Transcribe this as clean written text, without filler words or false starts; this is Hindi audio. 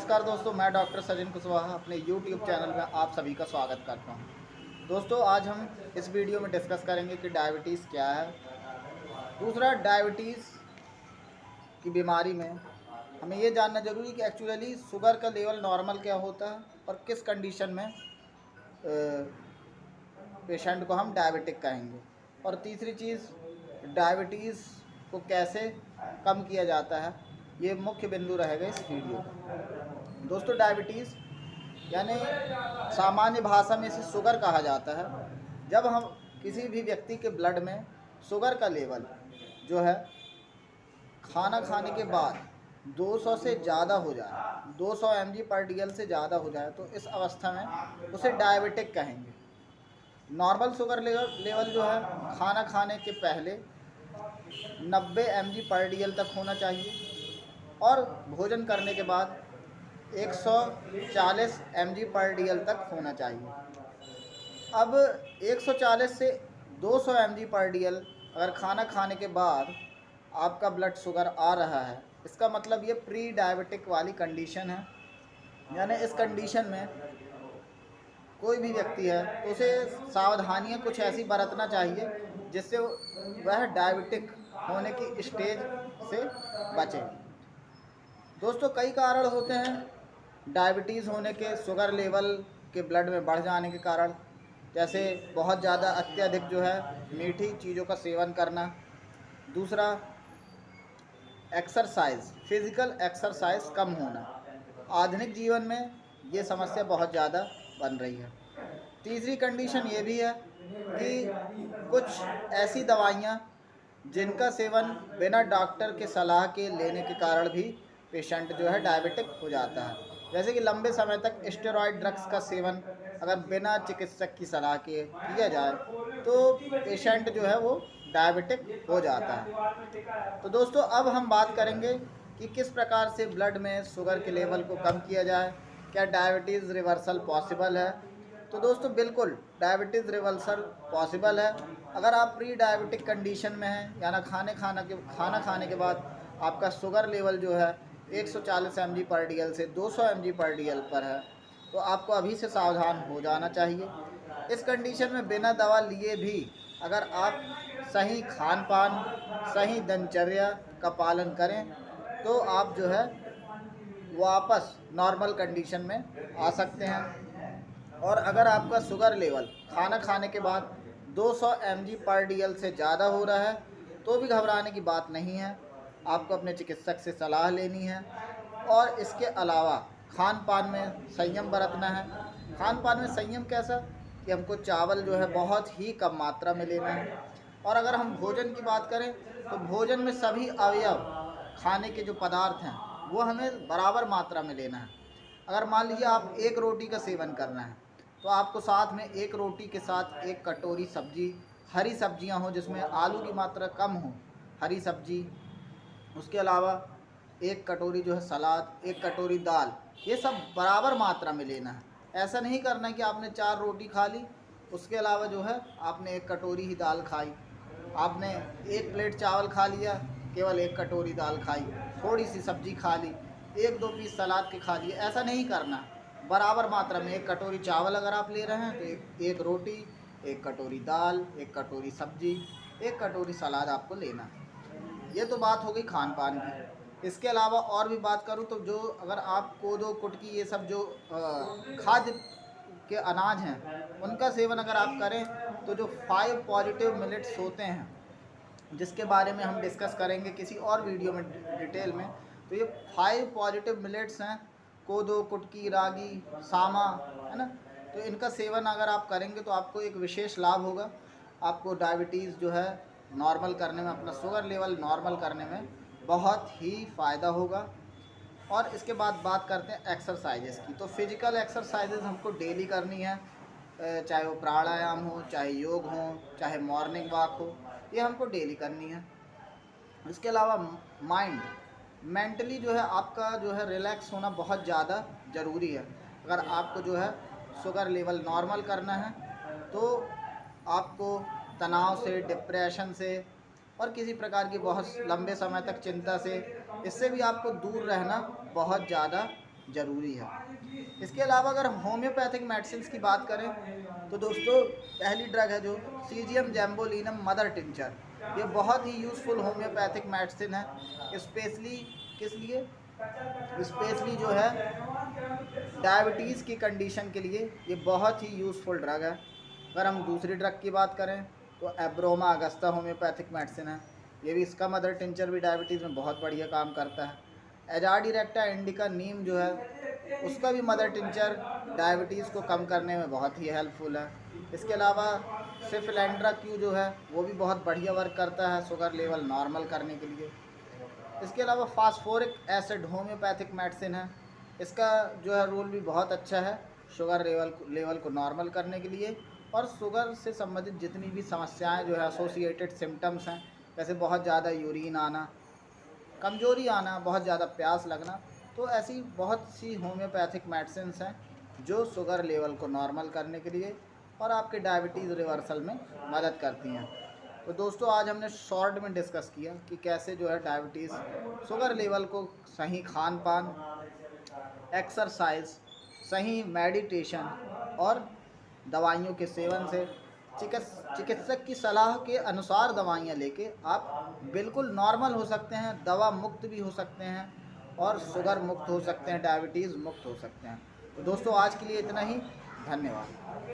नमस्कार दोस्तों, मैं डॉक्टर सचिन कुशवाहा अपने YouTube चैनल में आप सभी का स्वागत करता हूं। दोस्तों, आज हम इस वीडियो में डिस्कस करेंगे कि डायबिटीज़ क्या है। दूसरा, डायबिटीज़ की बीमारी में हमें ये जानना जरूरी है कि एक्चुअली शुगर का लेवल नॉर्मल क्या होता है और किस कंडीशन में पेशेंट को हम डायबिटिक कहेंगे। और तीसरी चीज़, डायबिटीज़ को कैसे कम किया जाता है, ये मुख्य बिंदु रहेगा इस वीडियो का। दोस्तों, डायबिटीज़ यानी सामान्य भाषा में इसे शुगर कहा जाता है। जब हम किसी भी व्यक्ति के ब्लड में शुगर का लेवल जो है खाना खाने के बाद 200 से ज़्यादा हो जाए, 200 mg/dl से ज़्यादा हो जाए, तो इस अवस्था में उसे डायबिटिक कहेंगे। नॉर्मल शुगर लेवल जो है खाना खाने के पहले 90 mg/dl तक होना चाहिए और भोजन करने के बाद 140 mg/dl तक होना चाहिए। अब 140 से 200 mg/dl अगर खाना खाने के बाद आपका ब्लड शुगर आ रहा है, इसका मतलब ये प्री डायबिटिक वाली कंडीशन है। यानी इस कंडीशन में कोई भी व्यक्ति है तो उसे सावधानियां कुछ ऐसी बरतना चाहिए जिससे वह डायबिटिक होने की स्टेज से बचे। दोस्तों, कई कारण होते हैं डायबिटीज़ होने के, शुगर लेवल के ब्लड में बढ़ जाने के कारण, जैसे बहुत ज़्यादा अत्यधिक जो है मीठी चीज़ों का सेवन करना। दूसरा, एक्सरसाइज, फिज़िकल एक्सरसाइज कम होना। आधुनिक जीवन में ये समस्या बहुत ज़्यादा बन रही है। तीसरी कंडीशन ये भी है कि कुछ ऐसी दवाइयाँ जिनका सेवन बिना डॉक्टर के सलाह के लेने के कारण भी पेशेंट जो है डायबिटिक हो जाता है। जैसे कि लंबे समय तक स्टेरॉयड ड्रग्स का सेवन अगर बिना चिकित्सक की सलाह के किया जाए तो पेशेंट जो है वो डायबिटिक हो जाता है। तो दोस्तों, अब हम बात करेंगे कि किस प्रकार से ब्लड में शुगर के लेवल को कम किया जाए। क्या डायबिटीज़ रिवर्सल पॉसिबल है? तो दोस्तों, बिल्कुल डायबिटीज़ रिवर्सल पॉसिबल है। अगर आप प्री डायबिटिक कंडीशन में हैं, यानी खाना खाने के बाद आपका शुगर लेवल जो है 140 mg/dl से 200 mg/dl पर है, तो आपको अभी से सावधान हो जाना चाहिए। इस कंडीशन में बिना दवा लिए भी अगर आप सही खान पान, सही दिनचर्या का पालन करें तो आप जो है वापस नॉर्मल कंडीशन में आ सकते हैं। और अगर आपका शुगर लेवल खाना खाने के बाद 200 mg/dl से ज़्यादा हो रहा है तो भी घबराने की बात नहीं है, आपको अपने चिकित्सक से सलाह लेनी है। और इसके अलावा खान पान में संयम बरतना है। खान पान में संयम कैसा कि हमको चावल जो है बहुत ही कम मात्रा में लेना है। और अगर हम भोजन की बात करें तो भोजन में सभी अवयव, खाने के जो पदार्थ हैं वो हमें बराबर मात्रा में लेना है। अगर मान लीजिए आप एक रोटी का सेवन करना है तो आपको साथ में एक रोटी के साथ एक कटोरी सब्जी, हरी सब्जियां हो जिसमें आलू की मात्रा कम हो, हरी सब्जी, उसके अलावा एक कटोरी जो है सलाद, एक कटोरी दाल, ये सब बराबर मात्रा में लेना है। ऐसा नहीं करना है कि आपने 4 रोटी खा ली, उसके अलावा जो है आपने एक कटोरी ही दाल खाई, आपने एक प्लेट चावल खा लिया, केवल एक कटोरी दाल खाई, थोड़ी सी सब्जी खा ली, 1-2 पीस सलाद के खा लिए। ऐसा नहीं करना। बराबर मात्रा में एक कटोरी चावल अगर आप ले रहे हैं तो एक रोटी, एक कटोरी दाल, एक कटोरी सब्जी, एक कटोरी सलाद आपको लेना है। ये तो बात हो गई खान पान की। इसके अलावा और भी बात करूँ तो जो अगर आप कोदो, कुटकी, ये सब जो खाद्य के अनाज हैं उनका सेवन अगर आप करें तो जो 5 पॉजिटिव मिलेट्स होते हैं, जिसके बारे में हम डिस्कस करेंगे किसी और वीडियो में डिटेल में, तो ये 5 पॉजिटिव मिलेट्स हैं, कोदो, कुटकी, रागी, सामा, है ना। तो इनका सेवन अगर आप करेंगे तो आपको एक विशेष लाभ होगा। आपको डायबिटीज़ जो है नॉर्मल करने में, अपना शुगर लेवल नॉर्मल करने में बहुत ही फ़ायदा होगा। और इसके बाद बात करते हैं एक्सरसाइजेस की। तो फिजिकल एक्सरसाइजेस हमको डेली करनी है, चाहे वो प्राणायाम हो, चाहे योग हो, चाहे मॉर्निंग वॉक हो, ये हमको डेली करनी है। इसके अलावा मेंटली जो है आपका जो है रिलैक्स होना बहुत ज़्यादा ज़रूरी है। अगर आपको जो है शुगर लेवल नॉर्मल करना है तो आपको तनाव से, डिप्रेशन से और किसी प्रकार की बहुत लंबे समय तक चिंता से, इससे भी आपको दूर रहना बहुत ज़्यादा ज़रूरी है। इसके अलावा अगर होम्योपैथिक मेडिसिन की बात करें तो दोस्तों पहली ड्रग है जो सीजियम जैम्बोलिनम मदर टिंचर। ये बहुत ही यूज़फुल होम्योपैथिक मेडिसिन है, स्पेशली किस लिए, स्पेशली जो है डायबिटीज़ की कंडीशन के लिए ये बहुत ही यूज़फुल ड्रग है। अगर हम दूसरी ड्रग की बात करें तो एब्रोमा अगस्ता होम्योपैथिक मेडिसिन है। ये भी, इसका मदर टिंचर भी डायबिटीज़ में बहुत बढ़िया काम करता है। एजाडिरेक्टा इंडिका नीम जो है उसका भी मदर टिंचर डायबिटीज़ को कम करने में बहुत ही हेल्पफुल है। इसके अलावा सिफलेंड्रा क्यू जो है वो भी बहुत बढ़िया वर्क करता है शुगर लेवल नॉर्मल करने के लिए। इसके अलावा फास्फोरिक एसिड होम्योपैथिक मेडिसिन है। इसका जो है रोल भी बहुत अच्छा है शुगर लेवल को नॉर्मल करने के लिए, और शुगर से संबंधित जितनी भी समस्याएं जो है एसोसिएटेड सिम्टम्स हैं, जैसे बहुत ज़्यादा यूरिन आना, कमजोरी आना, बहुत ज़्यादा प्यास लगना, तो ऐसी बहुत सी होम्योपैथिक मेडिसिन्स हैं जो शुगर लेवल को नॉर्मल करने के लिए और आपके डायबिटीज़ रिवर्सल में मदद करती हैं। तो दोस्तों आज हमने शॉर्ट में डिस्कस किया कि कैसे जो है डायबिटीज़, शुगर लेवल को सही खान पान, एक्सरसाइज, सही मेडिटेशन और दवाइयों के सेवन से, चिकित्सक की सलाह के अनुसार दवाइयाँ लेके आप बिल्कुल नॉर्मल हो सकते हैं, दवा मुक्त भी हो सकते हैं और शुगर मुक्त हो सकते हैं, डायबिटीज़ मुक्त हो सकते हैं। तो दोस्तों आज के लिए इतना ही, धन्यवाद।